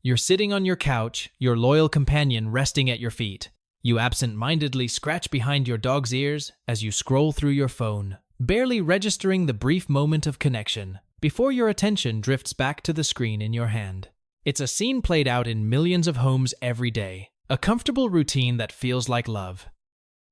You're sitting on your couch, your loyal companion resting at your feet. You absent-mindedly scratch behind your dog's ears as you scroll through your phone, barely registering the brief moment of connection before your attention drifts back to the screen in your hand. It's a scene played out in millions of homes every day, a comfortable routine that feels like love.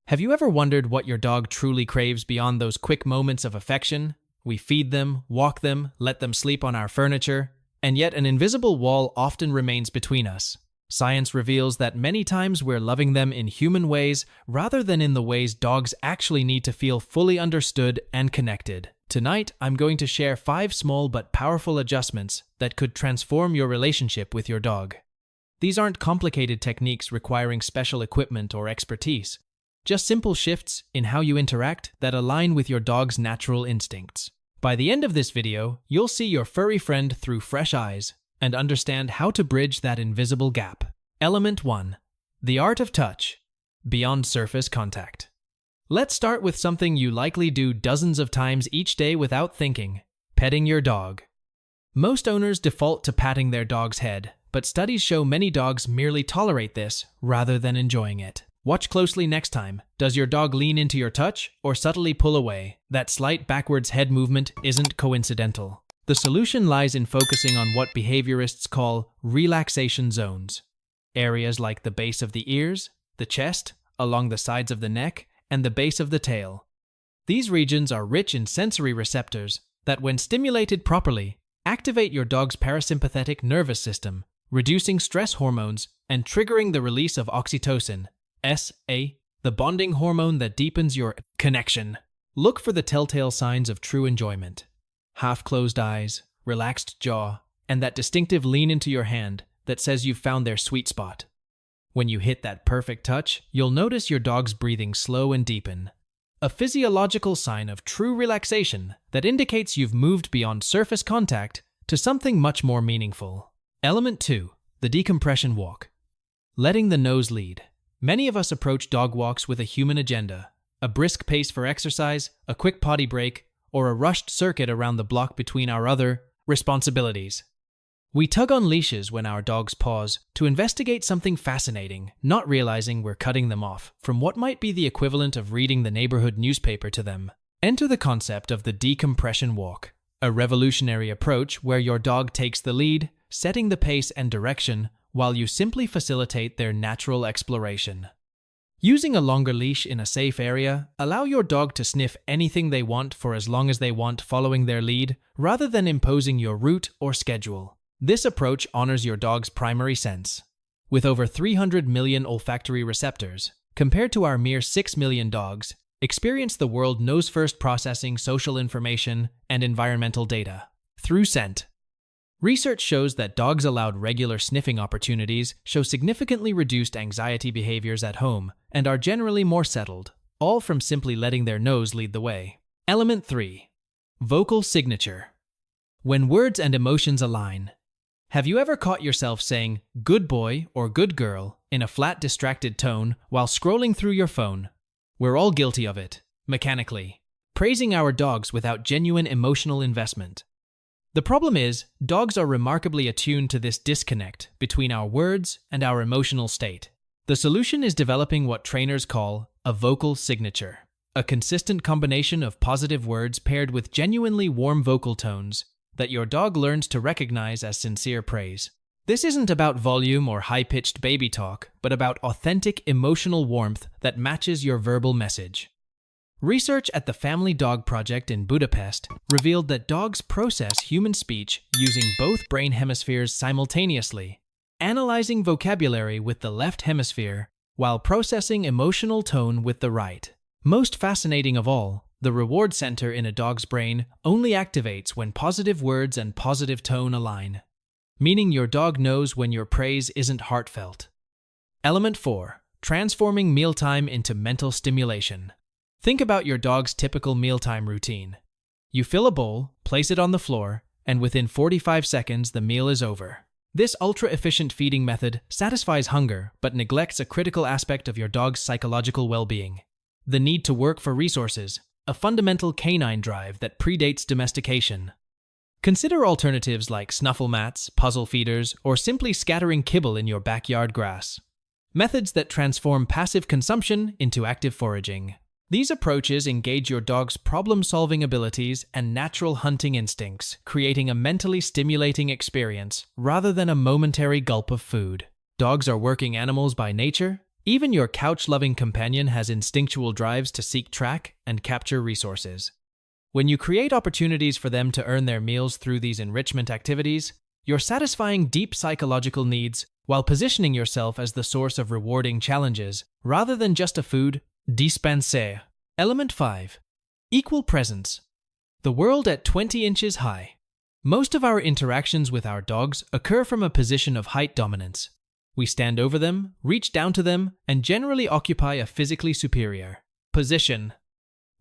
Have you ever wondered what your dog truly craves beyond those quick moments of affection? We feed them, walk them, let them sleep on our furniture, and yet an invisible wall often remains between us. Science reveals that many times we're loving them in human ways rather than in the ways dogs actually need to feel fully understood and connected. Tonight, I'm going to share 5 small but powerful adjustments that could transform your relationship with your dog. These aren't complicated techniques requiring special equipment or expertise, just simple shifts in how you interact that align with your dog's natural instincts. By the end of this video, you'll see your furry friend through fresh eyes and understand how to bridge that invisible gap. Element 1. The art of touch, beyond surface contact. Let's start with something you likely do dozens of times each day without thinking: petting your dog. Most owners default to patting their dog's head, but studies show many dogs merely tolerate this rather than enjoying it. Watch closely next time. Does your dog lean into your touch or subtly pull away? That slight backwards head movement isn't coincidental. The solution lies in focusing on what behaviorists call relaxation zones. Areas like the base of the ears, the chest, along the sides of the neck, and the base of the tail. These regions are rich in sensory receptors that, when stimulated properly, activate your dog's parasympathetic nervous system, reducing stress hormones and triggering the release of oxytocin, the bonding hormone that deepens your connection. Look for the telltale signs of true enjoyment: half-closed eyes, relaxed jaw, and that distinctive lean into your hand that says you've found their sweet spot. When you hit that perfect touch, you'll notice your dog's breathing slow and deepen, a physiological sign of true relaxation that indicates you've moved beyond surface contact to something much more meaningful. Element 2. The decompression walk. Letting the nose lead. Many of us approach dog walks with a human agenda: a brisk pace for exercise, a quick potty break, or a rushed circuit around the block between our other responsibilities. We tug on leashes when our dogs pause to investigate something fascinating, not realizing we're cutting them off from what might be the equivalent of reading the neighborhood newspaper to them. Enter the concept of the decompression walk, a revolutionary approach where your dog takes the lead, setting the pace and direction, while you simply facilitate their natural exploration. Using a longer leash in a safe area, allow your dog to sniff anything they want for as long as they want, following their lead, rather than imposing your route or schedule. This approach honors your dog's primary sense. With over 300 million olfactory receptors, compared to our mere 6 million dogs, experience the world knows first, processing social information and environmental data through scent. Research shows that dogs allowed regular sniffing opportunities show significantly reduced anxiety behaviors at home and are generally more settled, all from simply letting their nose lead the way. Element 3. Vocal signature. When words and emotions align. Have you ever caught yourself saying "good boy" or "good girl" in a flat, distracted tone while scrolling through your phone? We're all guilty of it, mechanically, praising our dogs without genuine emotional investment. The problem is, dogs are remarkably attuned to this disconnect between our words and our emotional state. The solution is developing what trainers call a vocal signature, a consistent combination of positive words paired with genuinely warm vocal tones that your dog learns to recognize as sincere praise. This isn't about volume or high-pitched baby talk, but about authentic emotional warmth that matches your verbal message. Research at the Family Dog Project in Budapest revealed that dogs process human speech using both brain hemispheres simultaneously, analyzing vocabulary with the left hemisphere while processing emotional tone with the right. Most fascinating of all, the reward center in a dog's brain only activates when positive words and positive tone align, meaning your dog knows when your praise isn't heartfelt. Element 4. Transforming mealtime into mental stimulation. Think about your dog's typical mealtime routine. You fill a bowl, place it on the floor, and within 45 seconds the meal is over. This ultra-efficient feeding method satisfies hunger but neglects a critical aspect of your dog's psychological well-being: the need to work for resources, a fundamental canine drive that predates domestication. Consider alternatives like snuffle mats, puzzle feeders, or simply scattering kibble in your backyard grass. Methods that transform passive consumption into active foraging. These approaches engage your dog's problem-solving abilities and natural hunting instincts, creating a mentally stimulating experience rather than a momentary gulp of food. Dogs are working animals by nature. Even your couch-loving companion has instinctual drives to seek, track, and capture resources. When you create opportunities for them to earn their meals through these enrichment activities, you're satisfying deep psychological needs while positioning yourself as the source of rewarding challenges rather than just a food dispenser. Element 5. Equal presence. The world at 20 inches high. Most of our interactions with our dogs occur from a position of height dominance. We stand over them, reach down to them, and generally occupy a physically superior position.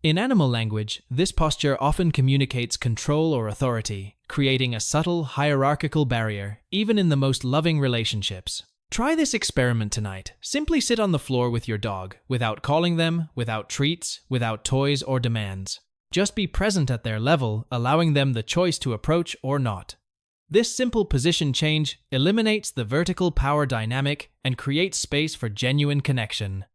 In animal language, this posture often communicates control or authority, creating a subtle hierarchical barrier, even in the most loving relationships. Try this experiment tonight. Simply sit on the floor with your dog, without calling them, without treats, without toys or demands. Just be present at their level, allowing them the choice to approach or not. This simple position change eliminates the vertical power dynamic and creates space for genuine connection.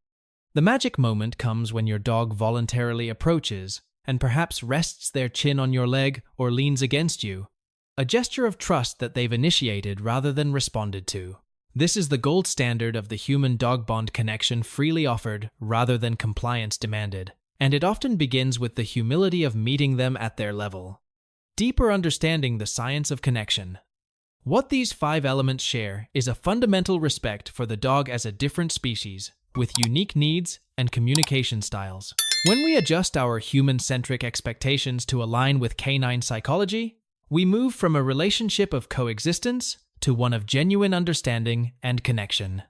The magic moment comes when your dog voluntarily approaches and perhaps rests their chin on your leg or leans against you, a gesture of trust that they've initiated rather than responded to. This is the gold standard of the human-dog bond connection, freely offered rather than compliance demanded, and it often begins with the humility of meeting them at their level. Deeper understanding the science of connection. What these 5 elements share is a fundamental respect for the dog as a different species, with unique needs and communication styles. When we adjust our human-centric expectations to align with canine psychology, we move from a relationship of coexistence to one of genuine understanding and connection.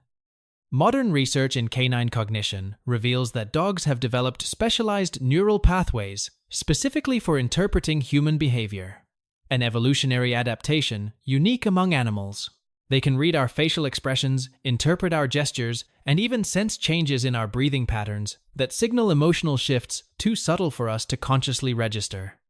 Modern research in canine cognition reveals that dogs have developed specialized neural pathways specifically for interpreting human behavior, an evolutionary adaptation unique among animals. They can read our facial expressions, interpret our gestures, and even sense changes in our breathing patterns that signal emotional shifts too subtle for us to consciously register.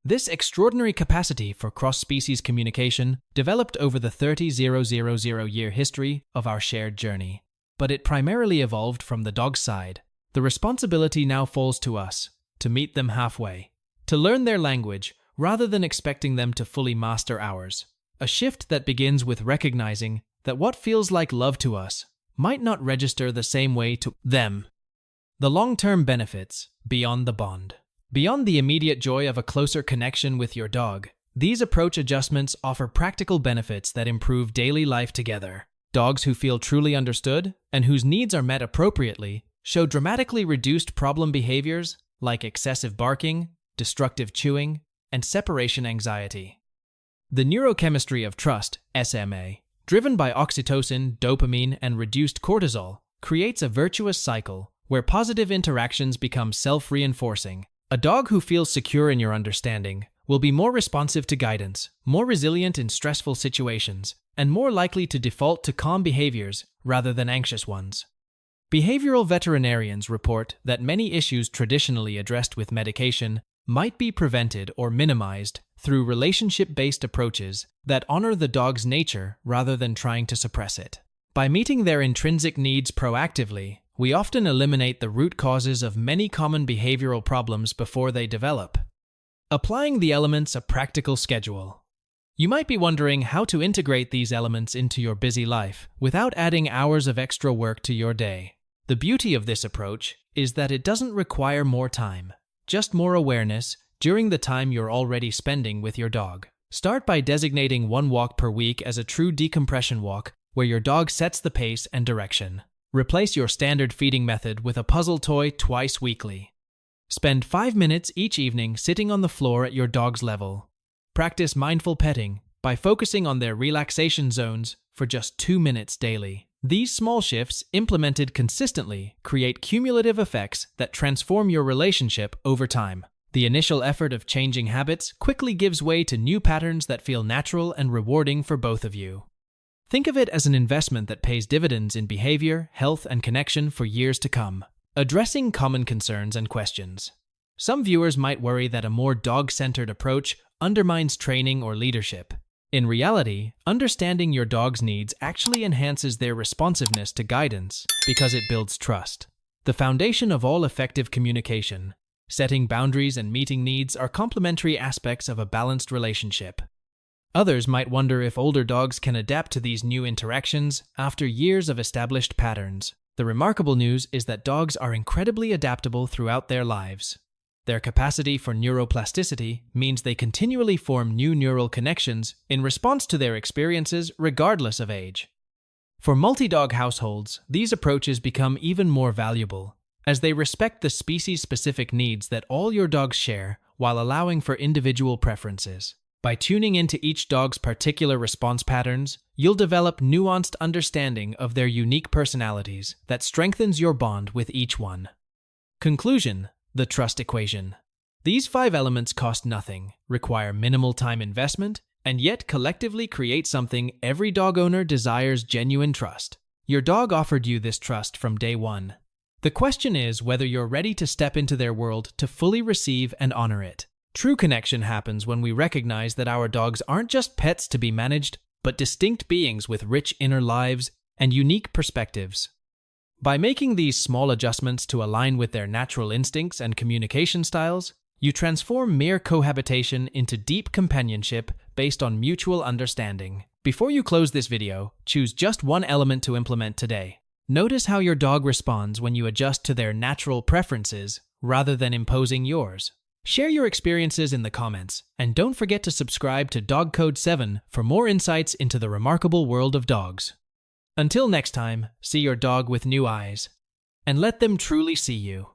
This extraordinary capacity for cross-species communication developed over the 30,000-year history of our shared journey, but it primarily evolved from the dog's side. The responsibility now falls to us, to meet them halfway, to learn their language rather than expecting them to fully master ours. A shift that begins with recognizing that what feels like love to us might not register the same way to them. The long-term benefits beyond the bond. Beyond the immediate joy of a closer connection with your dog, these approach adjustments offer practical benefits that improve daily life together. Dogs who feel truly understood and whose needs are met appropriately show dramatically reduced problem behaviors like excessive barking, destructive chewing, and separation anxiety. The neurochemistry of trust, SMA, driven by oxytocin, dopamine, and reduced cortisol, creates a virtuous cycle where positive interactions become self-reinforcing. A dog who feels secure in your understanding will be more responsive to guidance, more resilient in stressful situations, and more likely to default to calm behaviors rather than anxious ones. Behavioral veterinarians report that many issues traditionally addressed with medication might be prevented or minimized through relationship-based approaches that honor the dog's nature rather than trying to suppress it. By meeting their intrinsic needs proactively, we often eliminate the root causes of many common behavioral problems before they develop. Applying the elements, a practical schedule. You might be wondering how to integrate these elements into your busy life without adding hours of extra work to your day. The beauty of this approach is that it doesn't require more time, just more awareness during the time you're already spending with your dog. Start by designating one walk per week as a true decompression walk where your dog sets the pace and direction. Replace your standard feeding method with a puzzle toy twice weekly. Spend 5 minutes each evening sitting on the floor at your dog's level. Practice mindful petting by focusing on their relaxation zones for just 2 minutes daily. These small shifts, implemented consistently, create cumulative effects that transform your relationship over time. The initial effort of changing habits quickly gives way to new patterns that feel natural and rewarding for both of you. Think of it as an investment that pays dividends in behavior, health, and connection for years to come. Addressing common concerns and questions. Some viewers might worry that a more dog-centered approach undermines training or leadership. In reality, understanding your dog's needs actually enhances their responsiveness to guidance because it builds trust. The foundation of all effective communication. Setting boundaries and meeting needs are complementary aspects of a balanced relationship. Others might wonder if older dogs can adapt to these new interactions after years of established patterns. The remarkable news is that dogs are incredibly adaptable throughout their lives. Their capacity for neuroplasticity means they continually form new neural connections in response to their experiences regardless of age. For multi-dog households, these approaches become even more valuable, as they respect the species-specific needs that all your dogs share while allowing for individual preferences. By tuning into each dog's particular response patterns, you'll develop nuanced understanding of their unique personalities that strengthens your bond with each one. Conclusion: the trust equation. These 5 elements cost nothing, require minimal time investment, and yet collectively create something every dog owner desires: genuine trust. Your dog offered you this trust from day one. The question is whether you're ready to step into their world to fully receive and honor it. True connection happens when we recognize that our dogs aren't just pets to be managed, but distinct beings with rich inner lives and unique perspectives. By making these small adjustments to align with their natural instincts and communication styles, you transform mere cohabitation into deep companionship based on mutual understanding. Before you close this video, choose just one element to implement today. Notice how your dog responds when you adjust to their natural preferences rather than imposing yours. Share your experiences in the comments, and don't forget to subscribe to Dog Code 7 for more insights into the remarkable world of dogs. Until next time, see your dog with new eyes, and let them truly see you.